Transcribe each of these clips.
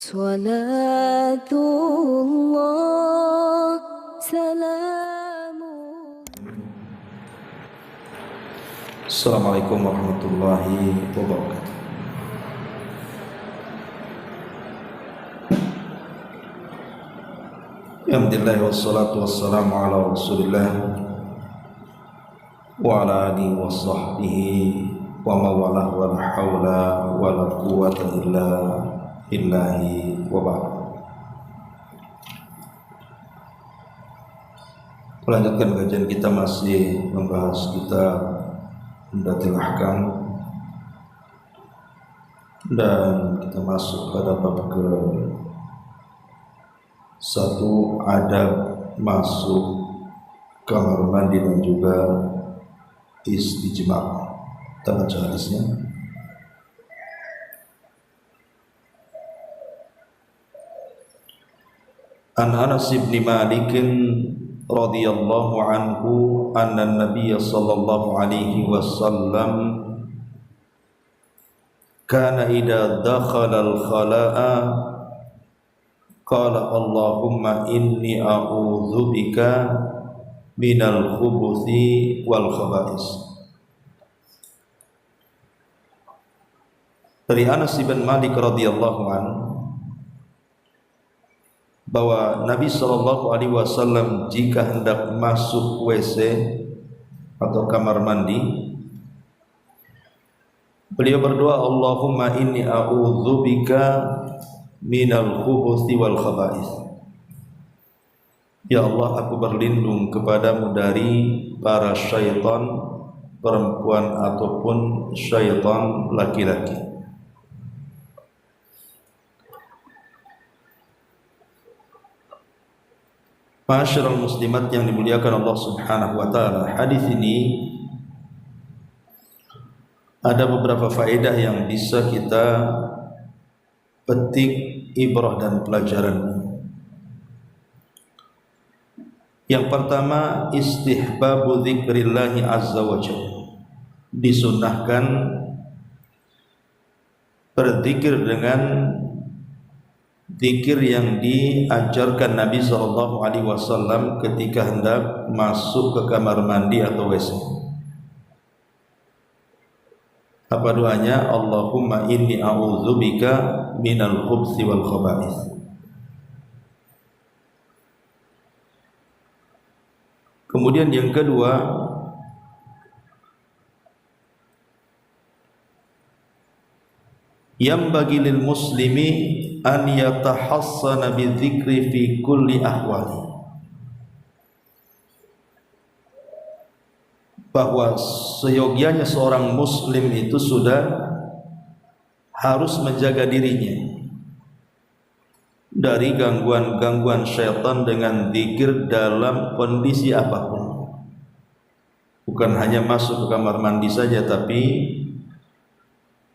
صلاة الله سلام. Assalamualaikum warahmatullahi wabarakatuh. Alhamdulillah wassalatu wassalamu ala rasulillah wa ala alihi wa sahbihi wa mawalah wa la hawla wa la quwwata illa billahi wa ba'd. Melanjutkan kajian kita masih membahas kitab Umdatul Ahkam, dan kita masuk pada bab ke satu, adab masuk kamar mandi dan juga istijmar. Kita baca hadisnya. An Anas bin Malik radhiyallahu anhu anna an-nabiy sallallahu alaihi wasallam kana idza dakhala al-khala'a qala Allahumma inni a'udzu bika minal khubuthi wal khaba'is. Dari Anas bin Malik radhiyallahu anhu bahwa Nabi sallallahu alaihi wasallam jika hendak masuk WC atau kamar mandi, beliau berdoa, Allahumma inni a'udzubika minal khubuthi wal khaba'is. Ya Allah, aku berlindung kepadamu dari para syaitan perempuan ataupun syaitan laki-laki. Ma'asyiral muslimat yang dimuliakan Allah Subhanahu wa taala, hadis ini ada beberapa faedah yang bisa kita petik ibrah dan pelajaran. Yang pertama, istihbabu dzikrillahi azza wa jalla. Disunnahkan berzikir dengan zikir yang diajarkan Nabi sallallahu alaihi wasallam ketika hendak masuk ke kamar mandi atau WC. Apa doanya? Allahumma inni a'udzubika minal khubuthi wal khaba'is. Kemudian yang kedua, yang bagi lil muslimi an yatahassana bidzikri fi kulli ahwali, bahwa seyogyanya seorang muslim itu sudah harus menjaga dirinya dari gangguan-gangguan syaitan dengan zikir dalam kondisi apapun. Bukan hanya masuk ke kamar mandi saja, tapi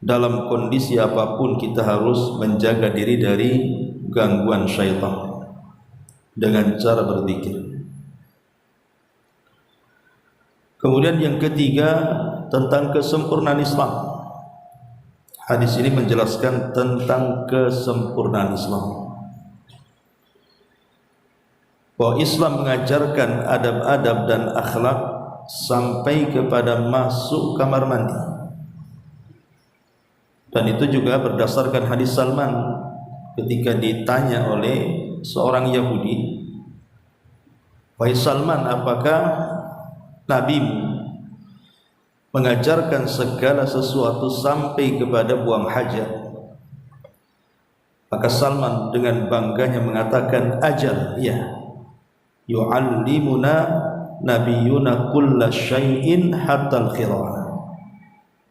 dalam kondisi apapun kita harus menjaga diri dari gangguan syaitan dengan cara berzikir. Kemudian yang ketiga, tentang kesempurnaan Islam. Hadis ini menjelaskan tentang kesempurnaan Islam, bahwa Islam mengajarkan adab-adab dan akhlak sampai kepada masuk kamar mandi. Dan itu juga berdasarkan hadis Salman ketika ditanya oleh seorang Yahudi, wahai Salman, apakah Nabimu mengajarkan segala sesuatu sampai kepada buang hajat? Maka Salman dengan bangganya mengatakan, ajal, ya, yu'allimuna nabiyuna kulla syai'in hatta al-khira'ah,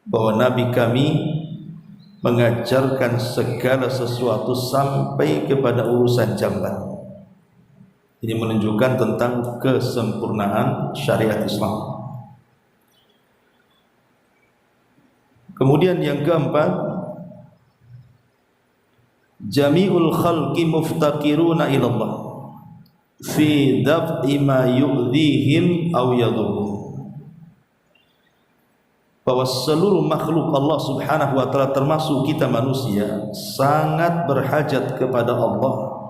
bahwa Nabi kami mengajarkan segala sesuatu sampai kepada urusan jamban. Ini menunjukkan tentang kesempurnaan syariat Islam. Kemudian yang keempat, jami'ul khalqi muftaqiruna ila Allah fi daf'i ma yu'dhihim aw yadhurruhum, bahwa seluruh makhluk Allah Subhanahu wa taala termasuk kita manusia sangat berhajat kepada Allah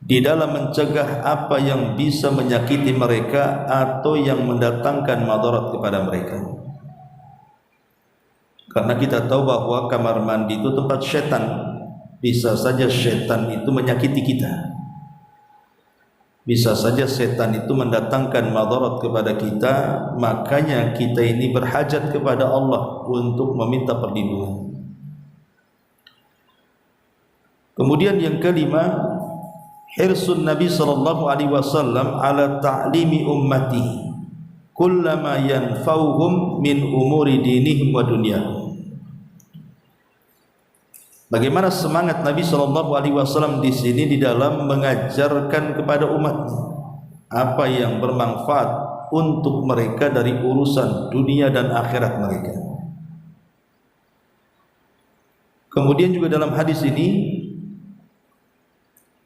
di dalam mencegah apa yang bisa menyakiti mereka atau yang mendatangkan madarat kepada mereka. Karena kita tahu bahwa kamar mandi itu tempat setan. Bisa saja setan itu menyakiti kita. Bisa saja setan itu mendatangkan madarat kepada kita. Makanya kita ini berhajat kepada Allah untuk meminta perlindungan. Kemudian yang kelima, hirsun Nabi sallallahu alaihi wasallam ala ta'limi ummatihi kullama yanfa'uhum min umuri dinihim wa dunyahum. Bagaimana semangat Nabi sallallahu alaihi wasallam di sini di dalam mengajarkan kepada umatnya apa yang bermanfaat untuk mereka dari urusan dunia dan akhirat mereka. Kemudian juga dalam hadis ini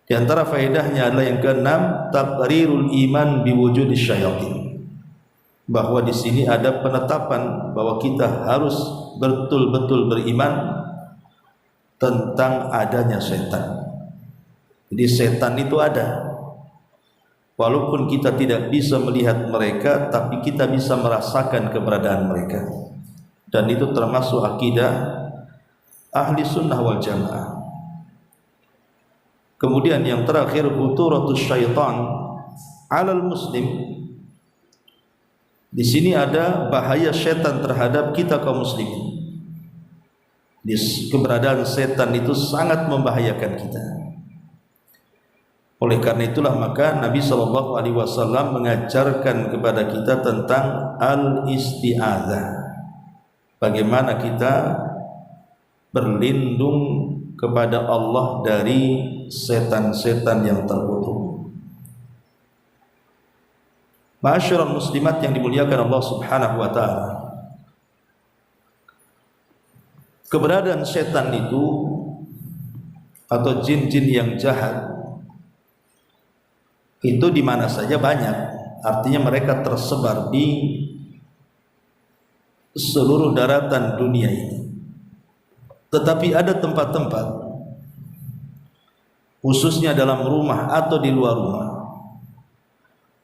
di antara faedahnya adalah yang keenam, taqrirul iman biwujudis syayatin. Bahwa di sini ada penetapan bahwa kita harus betul-betul beriman tentang adanya setan. Jadi setan itu ada. Walaupun kita tidak bisa melihat mereka, tapi kita bisa merasakan keberadaan mereka. Dan itu termasuk akidah ahli sunnah wal jamaah. Kemudian yang terakhir, khuturatus syaitan 'alal muslim. Di sini ada bahaya setan terhadap kita kaum muslimin. Keberadaan setan itu sangat membahayakan kita. Oleh karena itulah maka Nabi sallallahu alaihi wasallam mengajarkan kepada kita tentang al-isti'adzah. Bagaimana kita berlindung kepada Allah dari setan-setan yang terkutuk. Ma'asyiral muslimat yang dimuliakan Allah Subhanahu wa taala. Keberadaan setan itu atau jin-jin yang jahat itu di mana saja banyak. Artinya mereka tersebar di seluruh daratan dunia ini. Tetapi ada tempat-tempat, khususnya dalam rumah atau di luar rumah,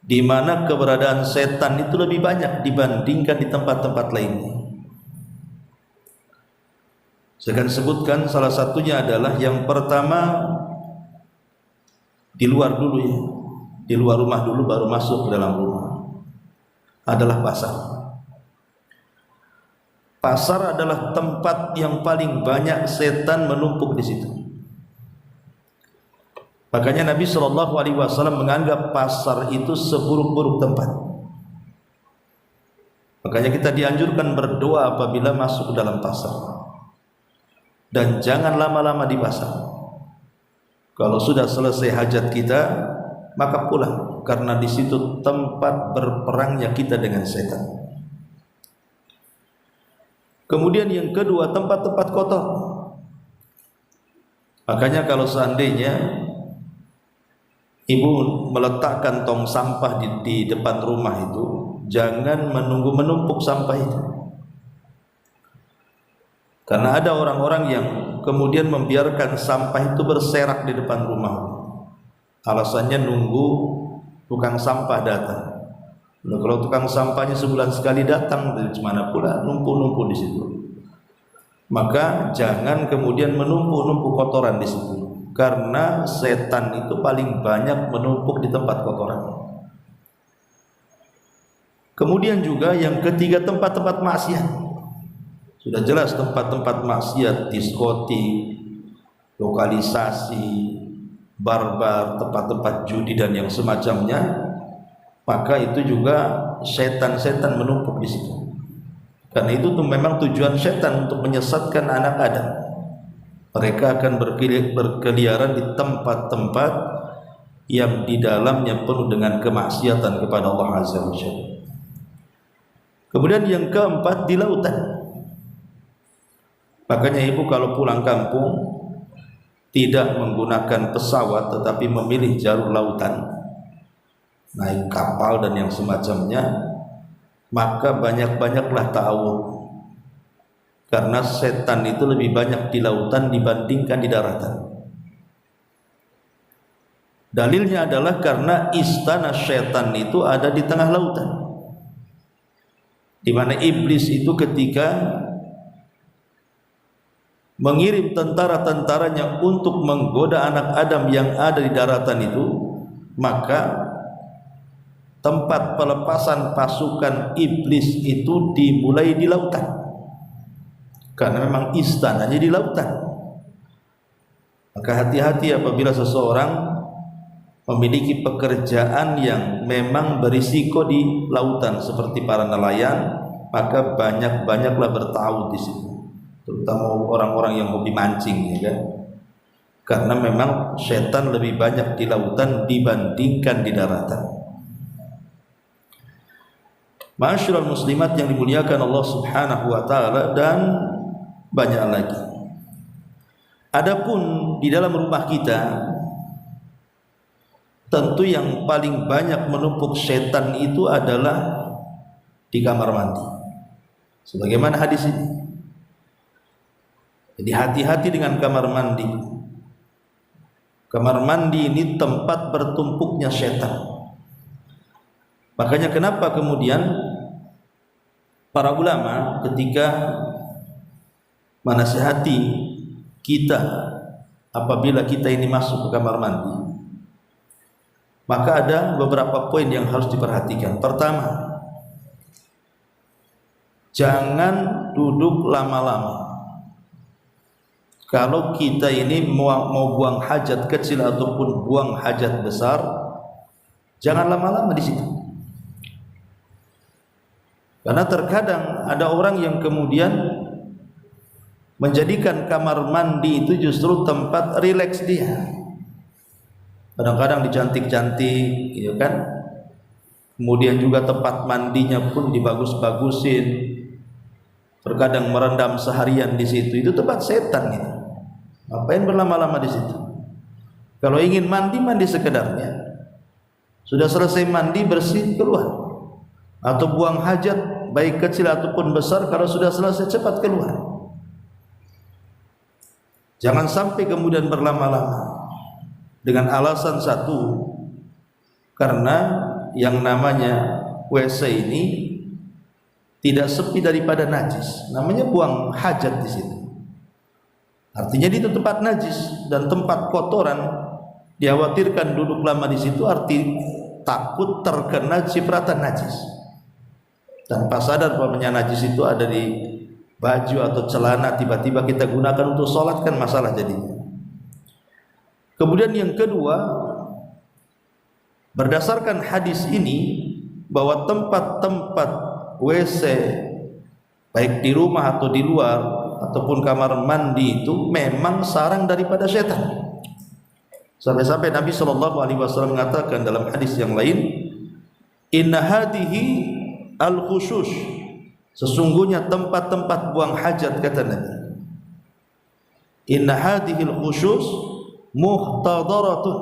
di mana keberadaan setan itu lebih banyak dibandingkan di tempat-tempat lainnya. Saya akan sebutkan salah satunya adalah yang pertama di luar dulu ya, di luar rumah dulu baru masuk ke dalam rumah, adalah pasar. Pasar adalah tempat yang paling banyak setan menumpuk di situ. Makanya Nabi Shallallahu Alaihi Wasallam menganggap pasar itu seburuk-buruk tempat. Makanya kita dianjurkan berdoa apabila masuk ke dalam pasar. Dan jangan lama-lama di pasar. Kalau sudah selesai hajat kita, maka pulang, karena di situ tempat berperangnya kita dengan setan. Kemudian yang kedua, tempat-tempat kotor. Makanya kalau seandainya ibu meletakkan tong sampah di depan rumah itu, jangan menunggu menumpuk sampah itu. Karena ada orang-orang yang kemudian membiarkan sampah itu berserak di depan rumah. Alasannya nunggu tukang sampah datang. Nah, kalau tukang sampahnya sebulan sekali datang, dari mana pula numpuk-numpuk di situ. Maka jangan kemudian menumpuk-numpuk kotoran di situ. Karena setan itu paling banyak menumpuk di tempat kotoran. Kemudian juga yang ketiga, tempat-tempat maksiat. Sudah jelas tempat-tempat maksiat, diskotik, lokalisasi, barbar, tempat-tempat judi dan yang semacamnya, maka itu juga setan-setan menumpuk di situ. Karena itu memang tujuan setan untuk menyesatkan anak Adam. Mereka akan berkeliaran di tempat-tempat yang di dalamnya penuh dengan kemaksiatan kepada Allah Azza wa Jalla. Kemudian yang keempat, di lautan. Makanya ibu kalau pulang kampung tidak menggunakan pesawat tetapi memilih jalur lautan, naik kapal dan yang semacamnya, maka banyak-banyaklah ta'awud, karena setan itu lebih banyak di lautan dibandingkan di daratan. Dalilnya adalah karena istana setan itu ada di tengah lautan, di mana iblis itu ketika mengirim tentara-tentaranya untuk menggoda anak Adam yang ada di daratan itu, maka tempat pelepasan pasukan iblis itu dimulai di lautan, karena memang istananya di lautan. Maka hati-hati apabila seseorang memiliki pekerjaan yang memang berisiko di lautan seperti para nelayan, maka banyak-banyaklah bertawud di situ, terutama orang-orang yang hobi mancing, ya kan? Karena memang setan lebih banyak di lautan dibandingkan di daratan. Ma'asyiral muslimat yang dimuliakan Allah Subhanahu wa taala, dan banyak lagi. Adapun di dalam rumah kita, tentu yang paling banyak menumpuk setan itu adalah di kamar mandi, sebagaimana hadis ini. Jadi hati-hati dengan kamar mandi. Kamar mandi ini tempat bertumpuknya setan. Makanya kenapa kemudian para ulama ketika menasihati kita apabila kita ini masuk ke kamar mandi, maka ada beberapa poin yang harus diperhatikan. Pertama, jangan duduk lama-lama. Kalau kita ini mau buang hajat kecil ataupun buang hajat besar, jangan lama-lama di situ. Karena terkadang ada orang yang kemudian menjadikan kamar mandi itu justru tempat rileks dia. Kadang-kadang dicantik-cantik, ya kan? Kemudian juga tempat mandinya pun dibagus-bagusin. Terkadang merendam seharian di situ. Itu tempat setan itu. Ngapain berlama-lama di situ? Kalau ingin mandi, mandi sekedarnya. Sudah selesai mandi, bersih, keluar. Atau buang hajat, baik kecil ataupun besar, kalau sudah selesai cepat keluar. Jangan sampai kemudian berlama-lama dengan alasan satu, karena yang namanya WC ini tidak sepi daripada najis, namanya buang hajat di situ. Artinya itu tempat najis dan tempat kotoran, dikhawatirkan duduk lama di situ arti takut terkena cipratan najis. Tanpa sadar bahwa najis itu ada di baju atau celana, tiba-tiba kita gunakan untuk sholat, kan masalah jadinya. Kemudian yang kedua, berdasarkan hadis ini bahwa tempat-tempat WC baik di rumah atau di luar ataupun kamar mandi itu memang sarang daripada setan. Sampai-sampai Nabi SAW mengatakan dalam hadis yang lain, inna hadihi al-khusus, sesungguhnya tempat-tempat buang hajat, kata Nabi, inna hadhil khusus muhtadaratun,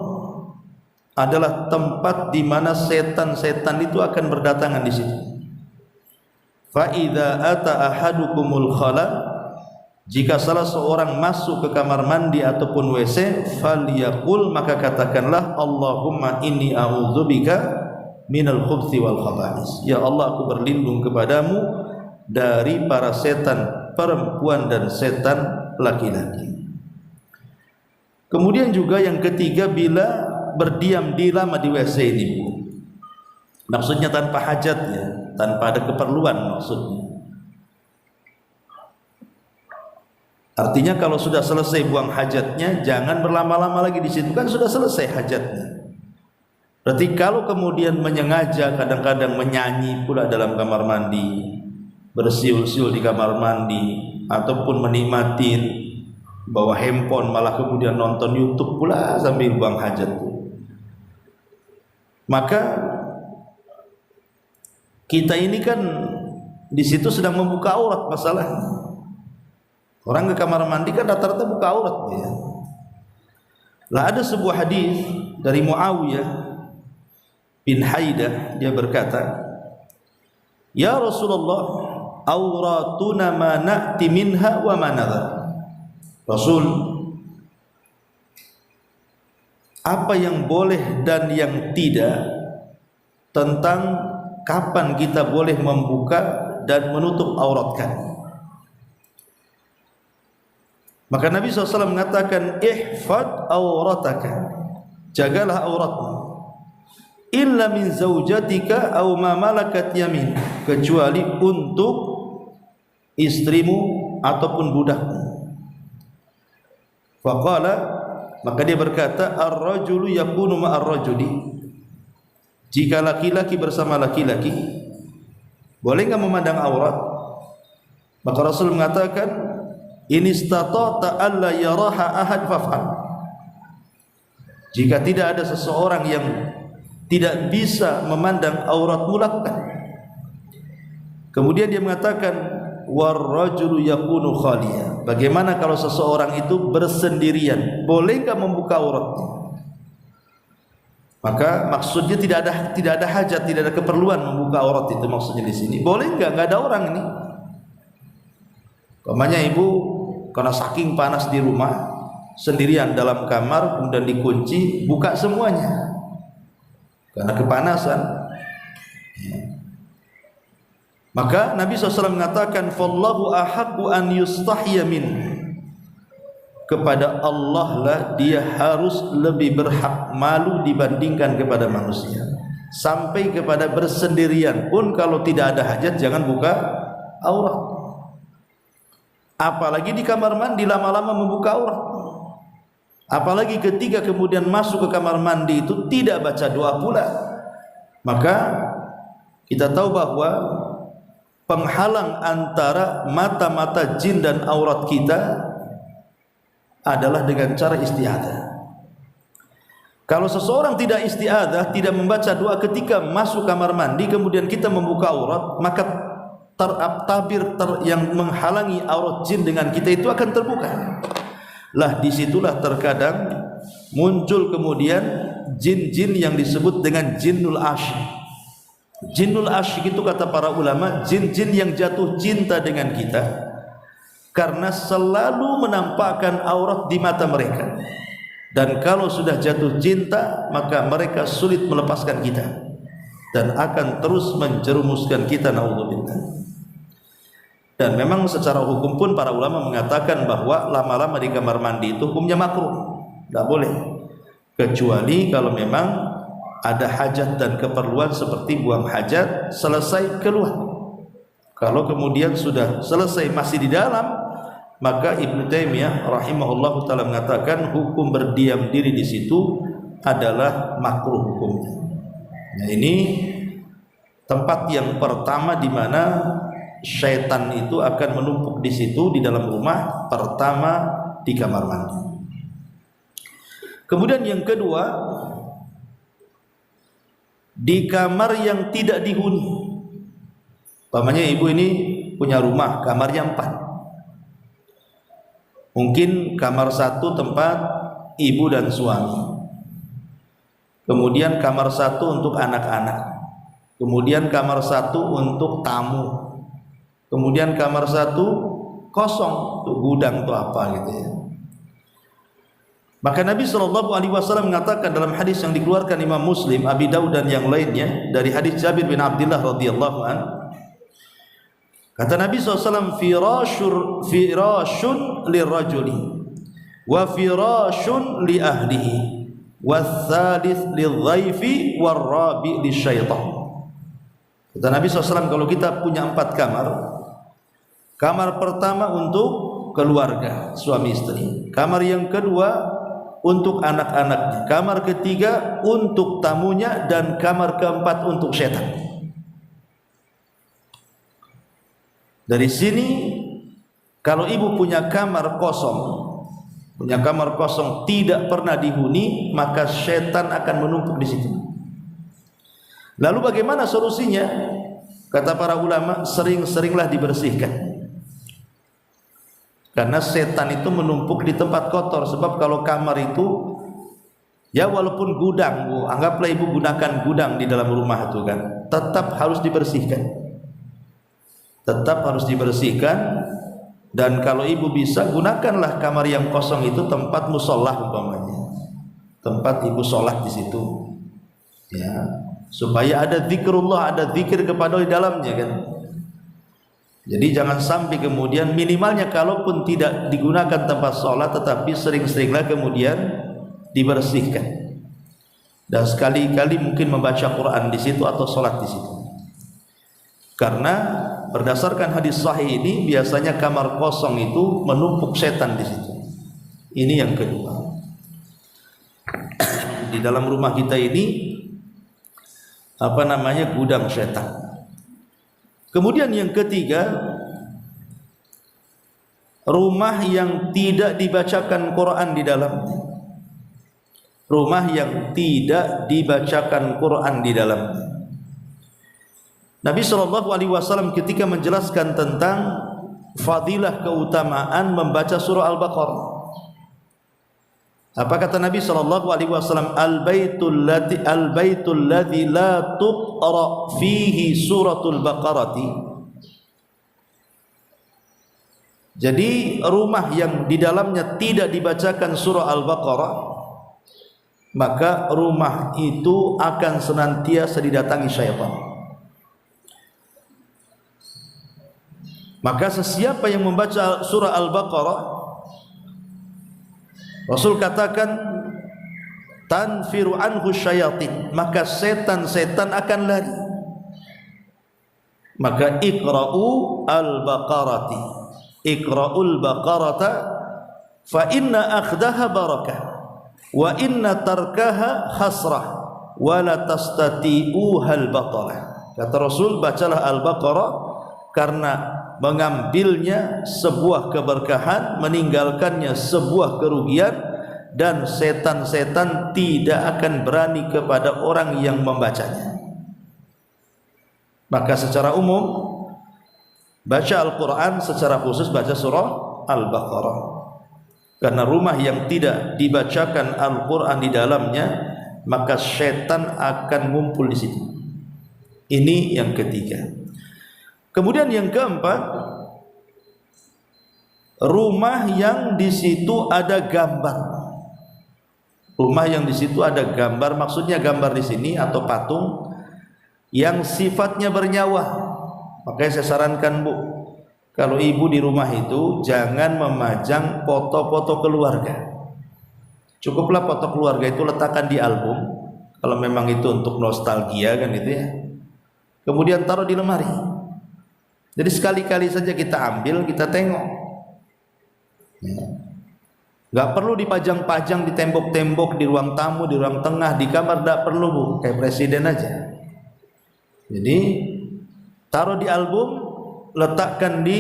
adalah tempat di mana setan-setan itu akan berdatangan di situ. Fa idza ata ahadukumul khala, jika salah seorang masuk ke kamar mandi ataupun WC, falyaqul, maka katakanlah, Allahumma inni a'udzubika minal khubthi wal khaba'is, ya Allah, aku berlindung kepadamu dari para setan perempuan dan setan laki-laki. Kemudian juga yang ketiga, bila berdiam di lama di WC ini, maksudnya tanpa hajat, ya, tanpa ada keperluan maksudnya. Artinya kalau sudah selesai buang hajatnya, jangan berlama-lama lagi di situ, kan sudah selesai hajatnya. Berarti kalau kemudian menyengaja, kadang-kadang menyanyi pula dalam kamar mandi, bersiul-siul di kamar mandi, ataupun menikmatin bawa handphone, malah kemudian nonton YouTube pula sambil buang hajat, maka kita ini kan di situ sedang membuka aurat masalahnya. Orang ke kamar mandi kan rata-rata buka aurat, ya. Lah ada sebuah hadis dari Muawiyah bin Haidah, dia berkata, "Ya Rasulullah, auratuna ma na'ti minha wa ma nadhar." Rasul, apa yang boleh dan yang tidak tentang kapan kita boleh membuka dan menutup aurat kami. Maka Nabi SAW mengatakan, ihfad aurataka, jagalah auratmu, illa min zaujatika aw ma malakat yamin, kecuali untuk istrimu ataupun budakmu. Faqala, maka dia berkata, ar-rajulu yakunu ma'ar rajuli, jika laki-laki bersama laki-laki boleh enggak memandang aurat? Maka Rasul mengatakan, in istata'ta alla yaraha ahad faf'al, jika tidak ada seseorang yang tidak bisa memandang auratmu, lakukan. Kemudian dia mengatakan, warrajulu yakunu khaliya, bagaimana kalau seseorang itu bersendirian, boleh enggak membuka auratnya? Maka maksudnya tidak ada hajat, tidak ada keperluan membuka aurat, itu maksudnya di sini. Boleh enggak ada orang ini? Umpamanya ibu karena saking panas di rumah, sendirian dalam kamar, kemudian dikunci, buka semuanya karena kepanasan. Maka Nabi SAW mengatakan, fallahu ahaqqu an yustahya min, kepada Allah lah dia harus lebih berhak malu dibandingkan kepada manusia. Sampai kepada bersendirian pun kalau tidak ada hajat jangan buka aurat. Apalagi di kamar mandi lama-lama membuka aurat. Apalagi ketika kemudian masuk ke kamar mandi itu tidak baca doa pula. Maka kita tahu bahwa penghalang antara mata-mata jin dan aurat kita adalah dengan cara isti'adzah. Kalau seseorang tidak isti'adzah, tidak membaca doa ketika masuk kamar mandi, kemudian kita membuka aurat, maka tabir yang menghalangi aurat jin dengan kita itu akan terbuka. Lah disitulah terkadang muncul kemudian jin-jin yang disebut dengan jinnul asyik. Jinnul asyik itu kata para ulama, jin-jin yang jatuh cinta dengan kita karena selalu menampakkan aurat di mata mereka, dan kalau sudah jatuh cinta maka mereka sulit melepaskan kita dan akan terus menjerumuskan kita, naudzubillah. Dan memang secara hukum pun para ulama mengatakan bahwa lama-lama di kamar mandi itu hukumnya makruh, tidak boleh, kecuali kalau memang ada hajat dan keperluan seperti buang hajat, selesai keluar. Kalau kemudian sudah selesai masih di dalam, maka Ibnu Taimiyah rahimahullah taala mengatakan hukum berdiam diri di situ adalah makruh hukumnya. Nah, ini tempat yang pertama di mana syaitan itu akan menumpuk di situ, di dalam rumah, pertama di kamar mandi. Kemudian yang kedua, di kamar yang tidak dihuni. Umpamanya ibu ini punya rumah, kamarnya 4. Mungkin kamar 1 tempat ibu dan suami, kemudian kamar 1 untuk anak-anak, kemudian kamar 1 untuk tamu, kemudian kamar 1 kosong untuk gudang atau apa gitu ya. Maka Nabi SAW mengatakan dalam hadis yang dikeluarkan Imam Muslim, Abi Daud dan yang lainnya dari hadis Jabir bin Abdullah radhiyallahu anhu, kata Nabi SAW, firashun lirrajuli wa firashun li ahlihi wath-thalith lidh-dhaifi war-rabi' lisyaitan. Kata Nabi SAW, kalau kita punya 4 kamar, kamar pertama untuk keluarga, suami istri, kamar yang kedua untuk anak-anaknya, kamar ketiga untuk tamunya, dan kamar keempat untuk setan. Dari sini kalau ibu punya kamar kosong tidak pernah dihuni, maka setan akan menumpuk di situ. Lalu bagaimana solusinya? Kata para ulama, sering-seringlah dibersihkan. Karena setan itu menumpuk di tempat kotor. Sebab kalau kamar itu, ya walaupun gudang, Bu, anggaplah ibu gunakan gudang di dalam rumah itu kan, tetap harus dibersihkan. tetap harus dibersihkan. Dan kalau ibu bisa, gunakanlah kamar yang kosong itu tempat musolah umpamanya, tempat ibu sholat di situ, ya, supaya ada zikrullah, ada zikir kepada di dalamnya kan. Jadi jangan sampai kemudian, minimalnya kalaupun tidak digunakan tempat sholat, tetapi sering-seringlah kemudian dibersihkan, dan sekali-kali mungkin membaca Quran di situ atau sholat di situ. Karena berdasarkan hadis sahih ini, biasanya kamar kosong itu menumpuk setan di situ. Ini yang kedua. Di dalam rumah kita ini gudang setan. Kemudian yang ketiga, rumah yang tidak dibacakan Quran di dalamnya. Rumah yang tidak dibacakan Quran di dalamnya. Nabi SAW ketika menjelaskan tentang fadilah keutamaan membaca surah Al-Baqarah, apa kata Nabi SAW? Al-baitul ladzi la tuqra fihi suratul Baqarati. Jadi rumah yang di dalamnya tidak dibacakan surah Al-Baqarah, maka rumah itu akan senantiasa didatangi syaitan. Maka sesiapa yang membaca surah Al-Baqarah, Rasul katakan tanfiru anhu syayatin, maka setan-setan akan lari. Maka iqra'u al-baqarati, iqra'ul baqarata fa inna akhdaha barakah wa inna tarkaha khasrah wa la tastati'uhal batalah. Kata Rasul, bacalah Al-Baqarah karena mengambilnya sebuah keberkahan, meninggalkannya sebuah kerugian, dan setan-setan tidak akan berani kepada orang yang membacanya. Maka secara umum baca Al-Quran, secara khusus baca surah Al-Baqarah, karena rumah yang tidak dibacakan Al-Quran di dalamnya, maka setan akan ngumpul di situ. Ini yang ketiga. Kemudian yang keempat, rumah yang di situ ada gambar. Rumah yang di situ ada gambar, maksudnya gambar di sini atau patung yang sifatnya bernyawa. Makanya saya sarankan Bu, kalau ibu di rumah itu jangan memajang foto-foto keluarga. Cukuplah foto keluarga itu letakkan di album, kalau memang itu untuk nostalgia kan itu ya. Kemudian taruh di lemari. Jadi sekali-kali saja kita ambil, kita tengok. Gak perlu dipajang-pajang di tembok-tembok, di ruang tamu, di ruang tengah, di kamar, gak perlu Bu, kayak presiden aja. Jadi taruh di album, letakkan di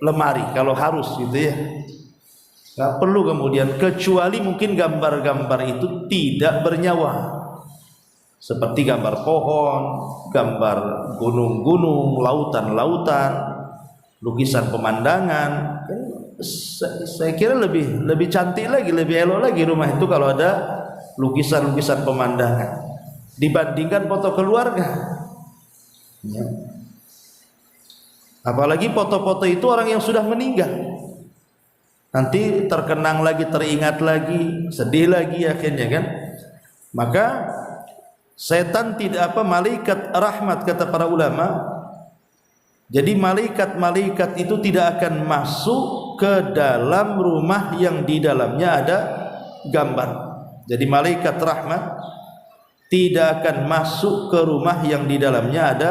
lemari kalau harus gitu ya. Gak perlu kemudian, kecuali mungkin gambar-gambar itu tidak bernyawa, seperti gambar pohon, gambar gunung-gunung, lautan-lautan, lukisan pemandangan. Saya kira lebih cantik lagi, lebih elok lagi rumah itu kalau ada lukisan-lukisan pemandangan dibandingkan foto keluarga. Ya. Apalagi foto-foto itu orang yang sudah meninggal, nanti terkenang lagi, teringat lagi, sedih lagi akhirnya kan. Maka setan tidak malaikat rahmat kata para ulama. Jadi malaikat-malaikat itu tidak akan masuk ke dalam rumah yang di dalamnya ada gambar. Jadi malaikat rahmat tidak akan masuk ke rumah yang di dalamnya ada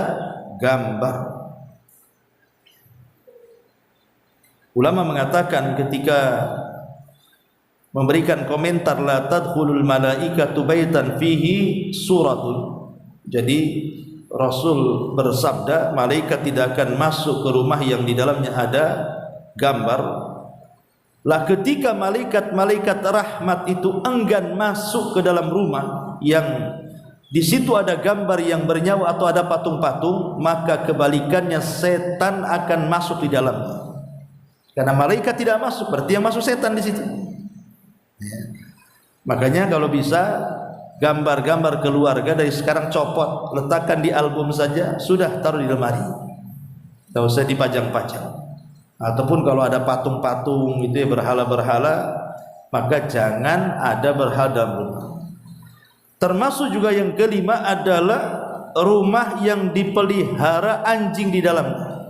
gambar. Ulama mengatakan ketika memberikan komentar la tadkhulul malaikatu baitan fihi suratun. Jadi Rasul bersabda malaikat tidak akan masuk ke rumah yang di dalamnya ada gambar. Lah ketika malaikat-malaikat rahmat itu enggan masuk ke dalam rumah yang di situ ada gambar yang bernyawa atau ada patung-patung, maka kebalikannya setan akan masuk di dalamnya. Karena malaikat tidak masuk, berarti yang masuk setan di situ. Ya. Makanya kalau bisa gambar-gambar keluarga dari sekarang copot, letakkan di album saja, sudah taruh di lemari. tidak usah dipajang-pajang. Ataupun kalau ada patung-patung itu ya, berhala-berhala, maka jangan ada berhala dalam rumah. Termasuk juga yang kelima adalah rumah yang dipelihara anjing di dalamnya.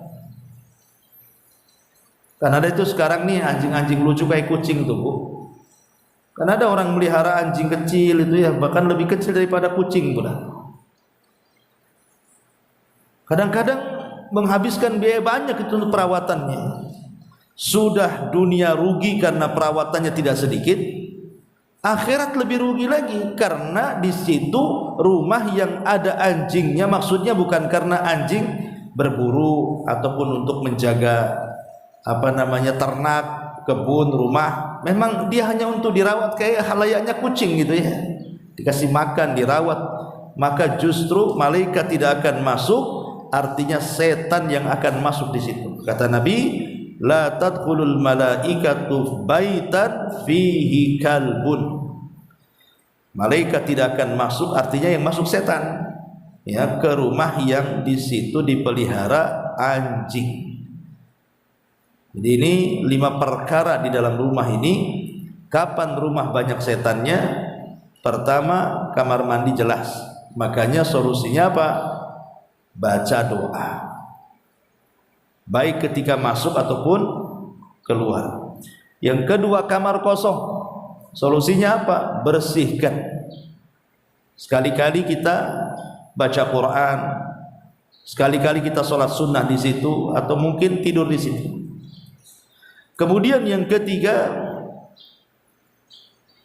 Karena ada itu sekarang nih anjing-anjing lucu kayak kucing tuh, Bu. Karena ada orang melihara anjing kecil itu ya, bahkan lebih kecil daripada kucing pula. Kadang-kadang menghabiskan biaya banyak itu untuk perawatannya. Sudah dunia rugi karena perawatannya tidak sedikit, akhirat lebih rugi lagi karena di situ rumah yang ada anjingnya, maksudnya bukan karena anjing berburu ataupun untuk menjaga ternak, kebun, rumah. Memang dia hanya untuk dirawat kayak halayaknya kucing gitu ya, dikasih makan, dirawat. Maka justru malaikat tidak akan masuk, artinya setan yang akan masuk di situ. Kata Nabi, la tadkhulul malaikatu baitan fihi kalbun. Malaikat tidak akan masuk, artinya yang masuk setan ya, ke rumah yang di situ dipelihara anjing. Jadi ini 5 perkara di dalam rumah ini. Kapan rumah banyak setannya? Pertama, kamar mandi jelas. Makanya solusinya apa? Baca doa, baik ketika masuk ataupun keluar. Yang kedua, kamar kosong. Solusinya apa? Bersihkan. Sekali-kali kita baca Quran, sekali-kali kita sholat sunnah di situ, atau mungkin tidur di situ. Kemudian yang ketiga,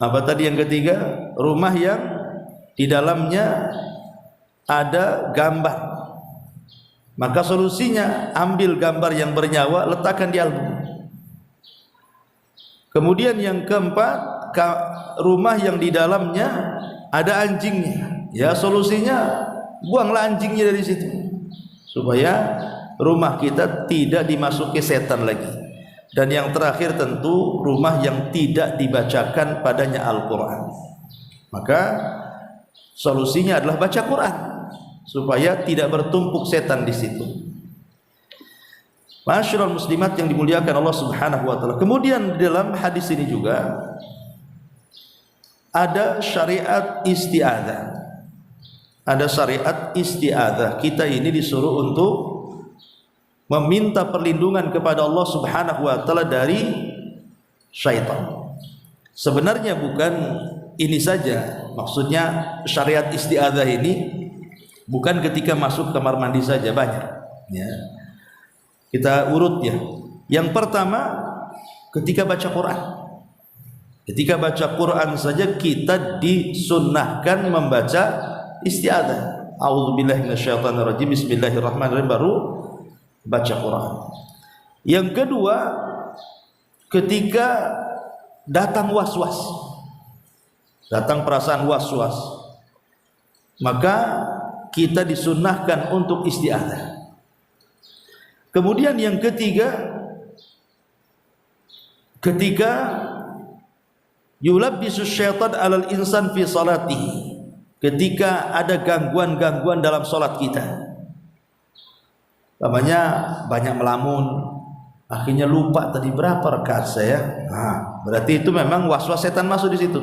apa tadi yang ketiga? Rumah yang di dalamnya ada gambar. Maka solusinya ambil gambar yang bernyawa, letakkan di album. Kemudian yang keempat, rumah yang di dalamnya ada anjingnya. Ya, solusinya buanglah anjingnya dari situ, supaya rumah kita tidak dimasuki setan lagi. Dan yang terakhir tentu rumah yang tidak dibacakan padanya Al-Quran. Maka solusinya adalah baca Quran, supaya tidak bertumpuk setan di situ. Masyaallah muslimat yang dimuliakan Allah Subhanahu wa taala. Kemudian dalam hadis ini juga ada syariat isti'adzah. Ada syariat isti'adzah. Kita ini disuruh untuk meminta perlindungan kepada Allah Subhanahu wa taala dari syaitan. Sebenarnya bukan ini saja. Maksudnya syariat isti'adzah ini bukan ketika masuk kamar mandi saja, banyak ya. Kita urut ya. Yang pertama, ketika baca Quran. Ketika baca Quran saja kita disunnahkan membaca isti'adzah. A'udzubillahi minasyaitonirrajim, bismillahirrahmanirrahim, baru baca Quran. Yang kedua, ketika datang was-was, datang perasaan was-was, maka kita disunnahkan untuk isti'adzah. Kemudian yang ketiga, ketika yulabbisu syaitan alal insan fi salatihi, ketika ada gangguan-gangguan dalam salat kita. Namanya banyak melamun, akhirnya lupa tadi berapa rakaat saya. Nah, berarti itu memang was-was setan masuk di situ.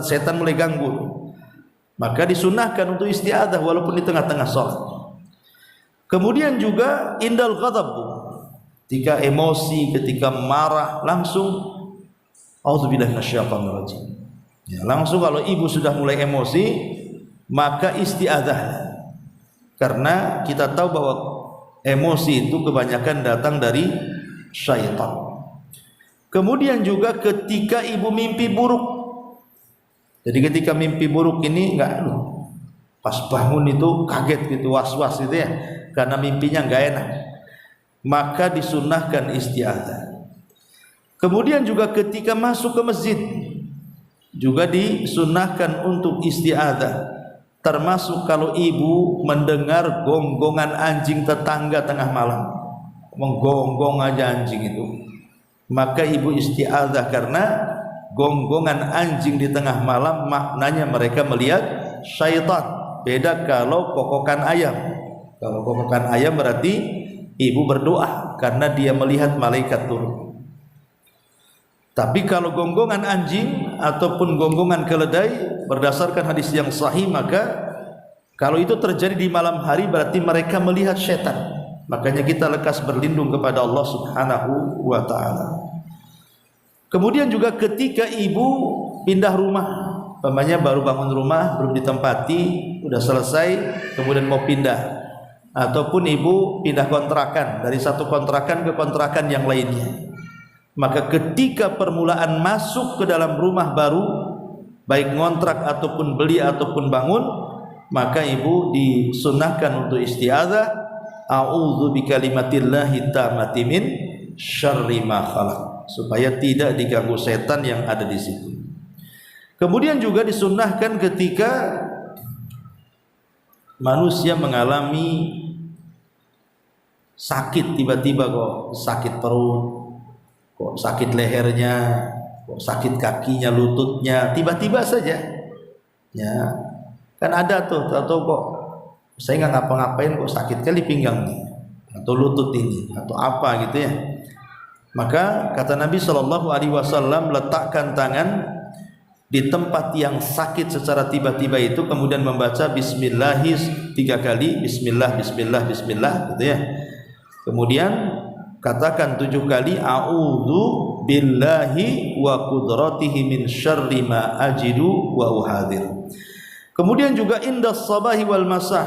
Setan mulai ganggu. Maka disunahkan untuk isti'adzah walaupun di tengah-tengah salat. Kemudian juga indal ghadab, ketika emosi, ketika marah, langsung auzubillahi minasyaitonirrajim. Ya, langsung kalau ibu sudah mulai emosi, maka isti'adzah. Karena kita tahu bahwa emosi itu kebanyakan datang dari syaitan. Kemudian juga ketika ibu mimpi buruk. Jadi ketika mimpi buruk ini enggak, pas bangun itu kaget gitu, was-was gitu ya, karena mimpinya enggak enak, maka disunahkan isti'adzah. Kemudian juga ketika masuk ke masjid juga disunahkan untuk isti'adzah. Termasuk kalau ibu mendengar gonggongan anjing tetangga tengah malam, menggonggong aja anjing itu, maka ibu isti'adzah, karena gonggongan anjing di tengah malam maknanya mereka melihat syaitan. Beda kalau kokokan ayam. Kalau kokokan ayam berarti ibu berdoa karena dia melihat malaikat turun. Tapi kalau gonggongan anjing ataupun gonggongan keledai, berdasarkan hadis yang sahih, maka kalau itu terjadi di malam hari berarti mereka melihat setan. Makanya kita lekas berlindung kepada Allah Subhanahu wa ta'ala. Kemudian juga ketika ibu pindah rumah, umpamanya baru bangun rumah, belum ditempati, udah selesai, kemudian mau pindah, ataupun ibu pindah kontrakan dari satu kontrakan ke kontrakan yang lainnya, maka ketika permulaan masuk ke dalam rumah baru, baik ngontrak ataupun beli ataupun bangun, maka ibu disunnahkan untuk isti'adzah, a'udzu bikalimatillahi tammati min syarri ma khalaq, supaya tidak diganggu setan yang ada di situ. Kemudian juga disunnahkan ketika manusia mengalami sakit, tiba-tiba kok sakit perut, kok sakit lehernya, kok sakit kakinya, lututnya, tiba-tiba saja, ya kan ada tuh, atau kok saya nggak ngapa-ngapain kok sakit kali pinggang nih, atau lutut ini, atau apa gitu ya. Maka kata Nabi Shallallahu Alaihi Wasallam, letakkan tangan di tempat yang sakit secara tiba-tiba itu, kemudian membaca Bismillahis 3 kali, Bismillah, Bismillah, Bismillah, gitu ya. Kemudian katakan 7 kali, A'udzu billahi wa qudratihi min syarri ma ajidu wa uhadir. Kemudian juga indas sabahi wal masa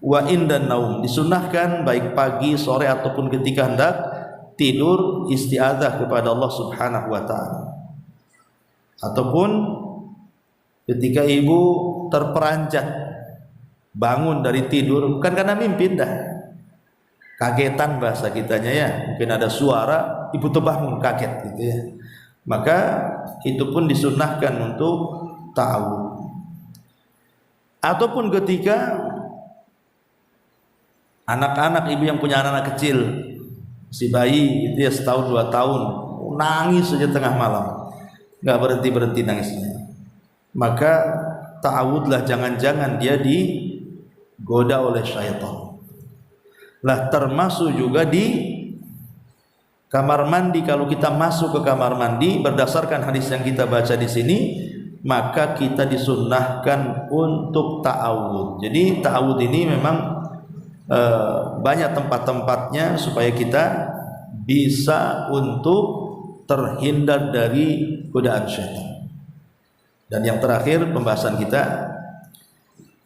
wa indan naum, disunnahkan baik pagi, sore ataupun ketika hendak tidur isti'adzah kepada Allah Subhanahu wa ta'ala. Ataupun ketika ibu terperanjat bangun dari tidur, bukan karena mimpi, dah kagetan bahasa kitanya ya, mungkin ada suara ibu terbangun kaget gitu ya, maka itu pun disunnahkan untuk ta'awudz. Ataupun ketika anak-anak, ibu yang punya anak-anak kecil, si bayi itu ya, setahun 2 tahun, nangis saja tengah malam, nggak berhenti-berhenti nangisnya, maka ta'awudlah, jangan-jangan dia digoda oleh syaitan. Lah termasuk juga di kamar mandi, kalau kita masuk ke kamar mandi, berdasarkan hadis yang kita baca di sini, maka kita disunnahkan untuk ta'awudz. Jadi ta'awudz ini memang banyak tempat-tempatnya supaya kita bisa untuk terhindar dari godaan syaitan. Dan yang terakhir pembahasan kita,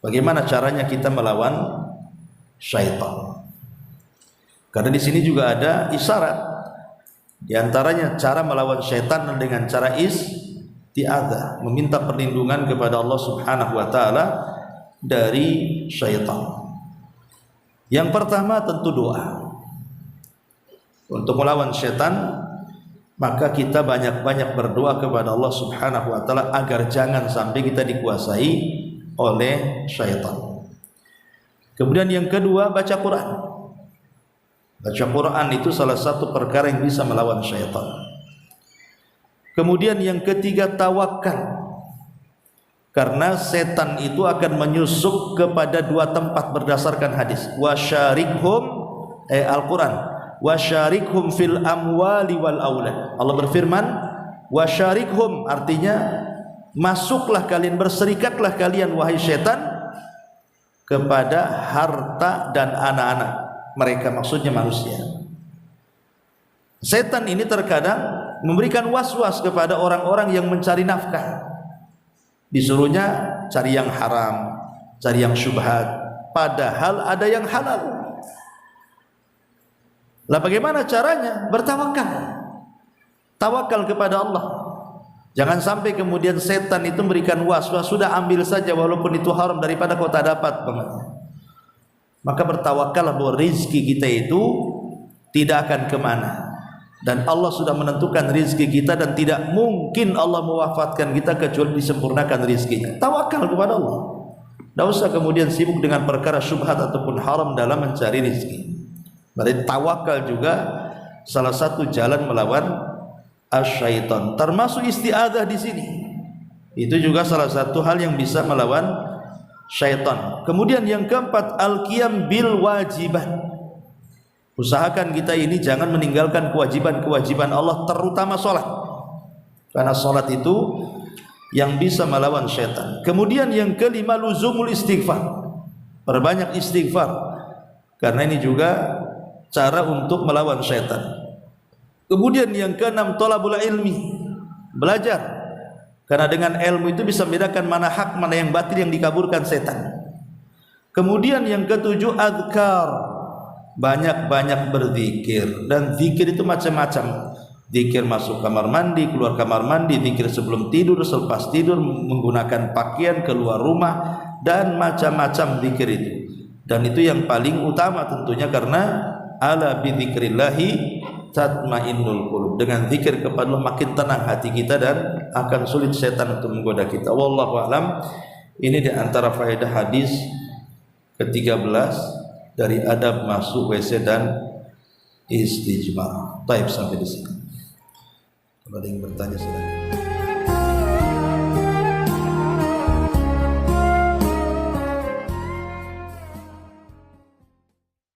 bagaimana caranya kita melawan syaitan. Karena di sini juga ada isyarat. Di antaranya cara melawan syaitan dengan cara isti'adzah, meminta perlindungan kepada Allah Subhanahu wa ta'ala dari syaitan. Yang pertama tentu doa. Untuk melawan syaitan, maka kita banyak-banyak berdoa kepada Allah Subhanahu wa ta'ala agar jangan sampai kita dikuasai oleh syaitan. Kemudian yang kedua, baca Quran. Baca Quran itu salah satu perkara yang bisa melawan syaitan. Kemudian yang ketiga, tawakal. Karena setan itu akan menyusup kepada 2 tempat berdasarkan hadis. Wasyarikhum Al-Quran, wasyarikhum fil amwali wal aulad. Allah berfirman, wasyarikhum, artinya masuklah kalian, berserikatlah kalian wahai setan kepada harta dan anak-anak mereka, maksudnya manusia. Setan ini terkadang memberikan was-was kepada orang-orang yang mencari nafkah. Disuruhnya cari yang haram, cari yang syubhat, padahal ada yang halal. Lah bagaimana caranya? Bertawakal. Tawakal kepada Allah. Jangan sampai kemudian setan itu memberikan was-was, sudah ambil saja walaupun itu haram daripada kau tak dapat. Maka bertawakallah bahwa rezeki kita itu tidak akan kemana, dan Allah sudah menentukan rezeki kita, dan tidak mungkin Allah mewafatkan kita kecuali disempurnakan rezekinya. Tawakal kepada Allah. Tidak usah kemudian sibuk dengan perkara syubhat ataupun haram dalam mencari rezeki. Berarti tawakal juga salah satu jalan melawan asyaitan. Termasuk isti'adzah di sini. Itu juga salah satu hal yang bisa melawan syaitan. Kemudian yang keempat, al-qiyam bil wajibat. Usahakan kita ini jangan meninggalkan kewajiban-kewajiban Allah, terutama sholat, karena sholat itu yang bisa melawan syaitan. Kemudian yang kelima, luzumul istighfar, perbanyak istighfar, karena ini juga cara untuk melawan syaitan. Kemudian yang keenam, thalabul ilmi, belajar, karena dengan ilmu itu bisa membedakan mana hak, mana yang batil, yang dikaburkan setan. Kemudian yang ketujuh, azkar, banyak-banyak berzikir, dan zikir itu macam-macam. Zikir masuk kamar mandi, keluar kamar mandi, zikir sebelum tidur, selepas tidur, menggunakan pakaian, keluar rumah, dan macam-macam zikir itu. Dan itu yang paling utama tentunya, karena ala bi dzikrillahi tatmainnul qulub. Dengan zikir kepada Allah makin tenang hati kita dan akan sulit setan untuk menggoda kita. Wallahu a'lam. Ini di antara faedah hadis ke-13 dari adab masuk WC dan istijmar. Baik, sampai di sini. Kalau ada yang bertanya silakan.